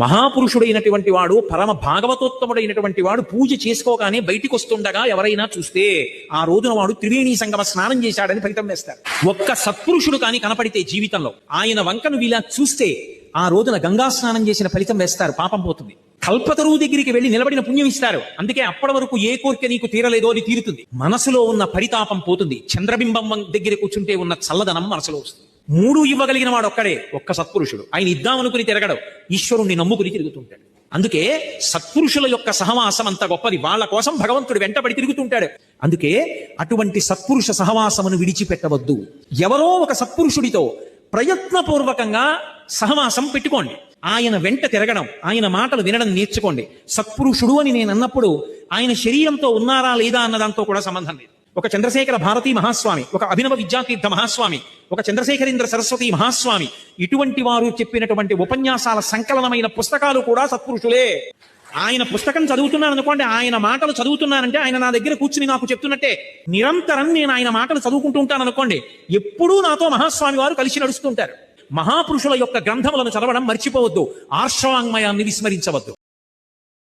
మహాపురుషుడైనటువంటి వాడు, పరమ భాగవతోత్తముడైనటువంటి వాడు పూజ చేసుకోగానే బయటికి వస్తుండగా ఎవరైనా చూస్తే ఆ రోజున వాడు త్రివేణీ సంగమ స్నానం చేశాడని ఫలితం వేస్తారు. ఒక్క సత్పురుషుడు కానీ కనపడితే జీవితంలో ఆయన వంకను వీళ్ళ చూస్తే ఆ రోజున గంగా స్నానం చేసిన ఫలితం వేస్తారు, పాపం పోతుంది. కల్పతరువు దగ్గరికి వెళ్లి నిలబడిన పుణ్యం ఇస్తారు. అందుకే అప్పటి వరకు ఏ కోరిక నీకు తీరలేదో అది తీరుతుంది. మనసులో ఉన్న పరితాపం పోతుంది. చంద్రబింబం దగ్గర కూర్చుంటే ఉన్న చల్లదనం మనసులో వస్తుంది. మూడు ఇవ్వగలిగిన వాడు ఒక్కడే, ఒక్క సత్పురుషుడు. ఆయన ఇద్దామనుకుని తిరగడు, ఈశ్వరుణ్ణి నమ్ముకుని తిరుగుతుంటాడు. అందుకే సత్పురుషుల యొక్క సహవాసం అంత గొప్పది. వాళ్ళ కోసం భగవంతుడు వెంటబడి తిరుగుతుంటాడు. అందుకే అటువంటి సత్పురుష సహవాసమును విడిచిపెట్టవద్దు. ఎవరో ఒక సత్పురుషుడితో ప్రయత్నపూర్వకంగా సహవాసం పెట్టుకోండి. ఆయన వెంట తిరగడం, ఆయన మాటలు వినడం నేర్చుకోండి. సత్పురుషుడు అని నేను అన్నప్పుడు ఆయన శరీరంతో ఉన్నారా లేదా అన్నదాంతో కూడా సంబంధం లేదు. ఒక చంద్రశేఖర భారతీ మహాస్వామి, ఒక అభినవ విద్యాతీర్థ మహాస్వామి, ఒక చంద్రశేఖరేంద్ర సరస్వతి మహాస్వామి, ఇటువంటి వారు చెప్పినటువంటి ఉపన్యాసాల సంకలనమైన పుస్తకాలు కూడా సత్పురుషులే. ఆయన పుస్తకం చదువుతున్నాను అనుకోండి, ఆయన మాటలు చదువుతున్నానంటే ఆయన నా దగ్గర కూర్చుని నాకు చెప్తున్నట్టే. నిరంతరం నేను ఆయన మాటలు చదువుకుంటూ ఉంటాను అనుకోండి, ఎప్పుడూ నాతో మహాస్వామి వారు కలిసి నడుస్తుంటారు. మహాపురుషుల యొక్క గ్రంథములను చదవడం మర్చిపోవద్దు. ఆర్షవాంగ్మయాన్ని విస్మరించవద్దు.